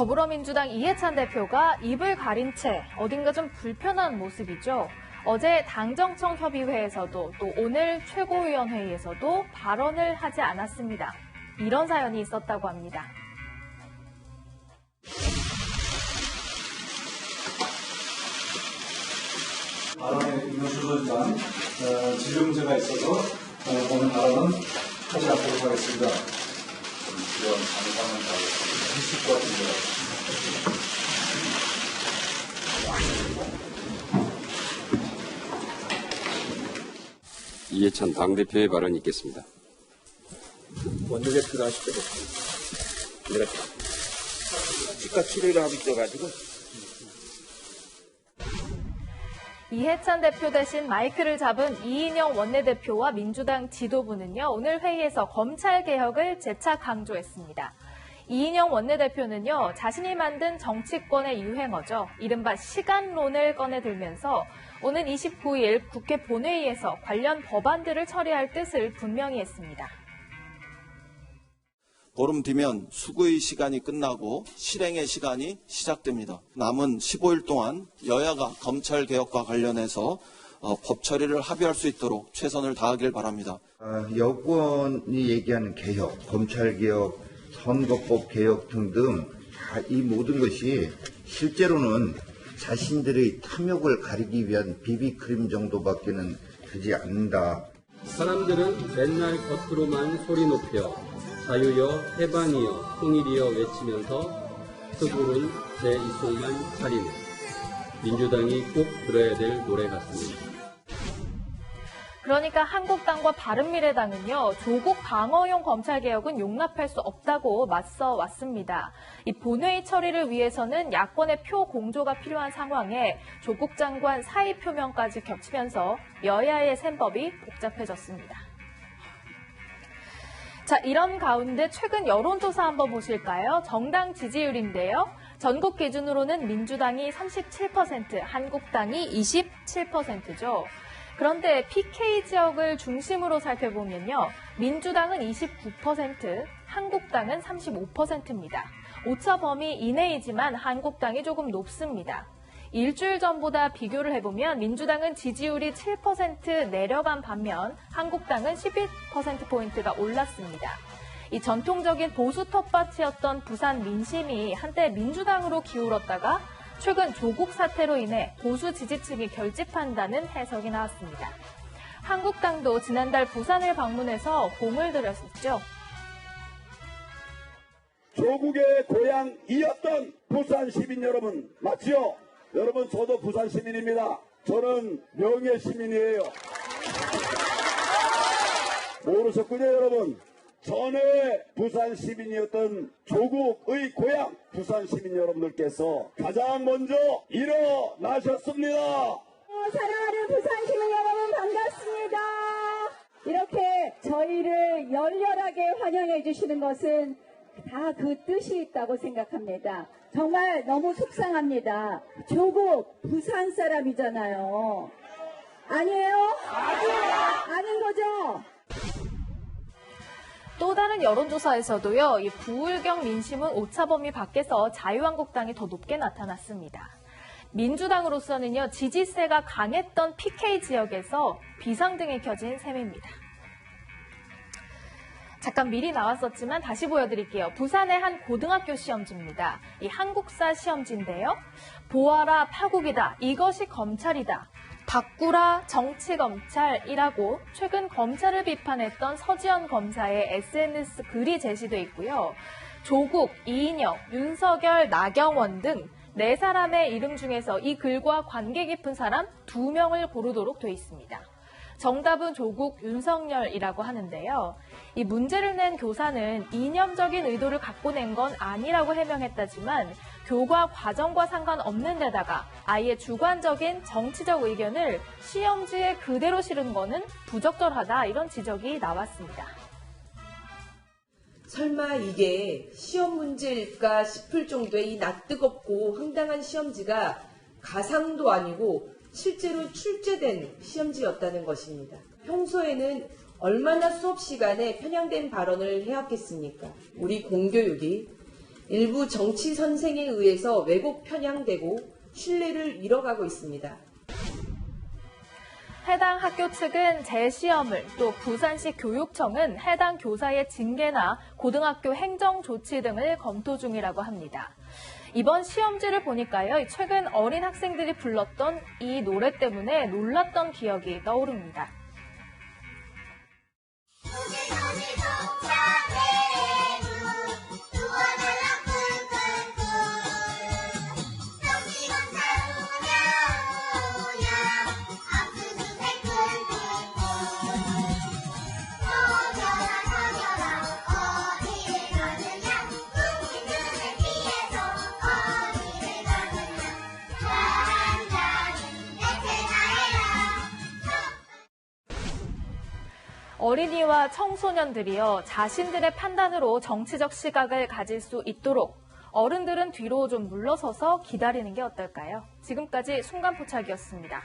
더불어민주당 이해찬 대표가 입을 가린 채 어딘가 좀 불편한 모습이죠. 어제 당정청 협의회에서도 또 오늘 최고위원회의에서도 발언을 하지 않았습니다. 이런 사연이 있었다고 합니다. 발언에 유수선장 지령제가 있어서 오늘 발언은 하지 않도록 하겠습니다. 이런 감상을 다 있을 것 같은데요. 이해찬 당대표의 발언이 있겠습니다. 원내대표가 하실 때도 내가 치과 치료를 하고 있어가지고. 이해찬 대표 대신 마이크를 잡은 이인영 원내대표와 민주당 지도부는요, 오늘 회의에서 검찰개혁을 재차 강조했습니다. 이인영 원내대표는요, 자신이 만든 정치권의 유행어죠, 이른바 시간론을 꺼내들면서 오는 29일 국회 본회의에서 관련 법안들을 처리할 뜻을 분명히 했습니다. 보름 뒤면 수구의 시간이 끝나고 실행의 시간이 시작됩니다. 남은 15일 동안 여야가 검찰개혁과 관련해서 법 처리를 합의할 수 있도록 최선을 다하길 바랍니다. 여권이 얘기하는 개혁, 검찰개혁, 선거법 개혁 등등 이 모든 것이 실제로는 자신들의 탐욕을 가리기 위한 비비크림 정도밖에는 되지 않는다. 사람들은 맨날 겉으로만 소리 높여 자유여 해방이여 통일이여 외치면서 속으로는 제 이속만 차리는 민주당이 꼭 들어야 될 노래 같습니다. 그러니까 한국당과 바른미래당은요, 조국 방어용 검찰개혁은 용납할 수 없다고 맞서 왔습니다. 이 본회의 처리를 위해서는 야권의 표 공조가 필요한 상황에 조국 장관 사의 표명까지 겹치면서 여야의 셈법이 복잡해졌습니다. 자, 이런 가운데 최근 여론조사 한번 보실까요? 정당 지지율인데요. 전국 기준으로는 민주당이 37%, 한국당이 27%죠. 그런데 PK 지역을 중심으로 살펴보면요, 민주당은 29%, 한국당은 35%입니다. 오차 범위 이내이지만 한국당이 조금 높습니다. 일주일 전보다 비교를 해보면 민주당은 지지율이 7% 내려간 반면 한국당은 11%포인트가 올랐습니다. 이 전통적인 보수 텃밭이었던 부산 민심이 한때 민주당으로 기울었다가 최근 조국 사태로 인해 보수 지지층이 결집한다는 해석이 나왔습니다. 한국당도 지난달 부산을 방문해서 공을 들였었죠. 조국의 고향이었던 부산 시민 여러분 맞지요? 여러분, 저도 부산 시민입니다. 저는 명예 시민이에요. 모르셨군요, 여러분. 전에 부산 시민이었던 조국의 고향 부산 시민 여러분들께서 가장 먼저 일어나셨습니다. 사랑하는 부산 시민 여러분, 반갑습니다. 이렇게 저희를 열렬하게 환영해 주시는 것은 다 그 뜻이 있다고 생각합니다. 정말 너무 속상합니다. 조국 부산 사람이잖아요. 아니에요? 아닌 거죠? 또 다른 여론조사에서도요, 이 부울경 민심은 오차범위 밖에서 자유한국당이 더 높게 나타났습니다. 민주당으로서는요, 지지세가 강했던 PK 지역에서 비상등이 켜진 셈입니다. 잠깐 미리 나왔었지만 다시 보여드릴게요. 부산의 한 고등학교 시험지입니다. 이 한국사 시험지인데요. 보아라 파국이다. 이것이 검찰이다. 바꾸라 정치검찰이라고 최근 검찰을 비판했던 서지현 검사의 SNS 글이 제시돼 있고요. 조국, 이인영, 윤석열, 나경원 등 4사람의 이름 중에서 이 글과 관계 깊은 사람 2명을 고르도록 돼 있습니다. 정답은 조국, 윤석열이라고 하는데요. 이 문제를 낸 교사는 이념적인 의도를 갖고 낸 건 아니라고 해명했다지만 교과 과정과 상관없는 데다가 아예 주관적인 정치적 의견을 시험지에 그대로 실은 거는 부적절하다, 이런 지적이 나왔습니다. 설마 이게 시험 문제일까 싶을 정도의 이 낯뜨겁고 황당한 시험지가 가상도 아니고 실제로 출제된 시험지였다는 것입니다. 평소에는 얼마나 수업 시간에 편향된 발언을 해왔겠습니까? 우리 공교육이 일부 정치 선생에 의해서 왜곡 편향되고 신뢰를 잃어가고 있습니다. 해당 학교 측은 재시험을, 또 부산시 교육청은 해당 교사의 징계나 고등학교 행정 조치 등을 검토 중이라고 합니다. 이번 시험지를 보니까요, 최근 어린 학생들이 불렀던 이 노래 때문에 놀랐던 기억이 떠오릅니다. 어린이와 청소년들이요, 자신들의 판단으로 정치적 시각을 가질 수 있도록 어른들은 뒤로 좀 물러서서 기다리는 게 어떨까요? 지금까지 순간포착이었습니다.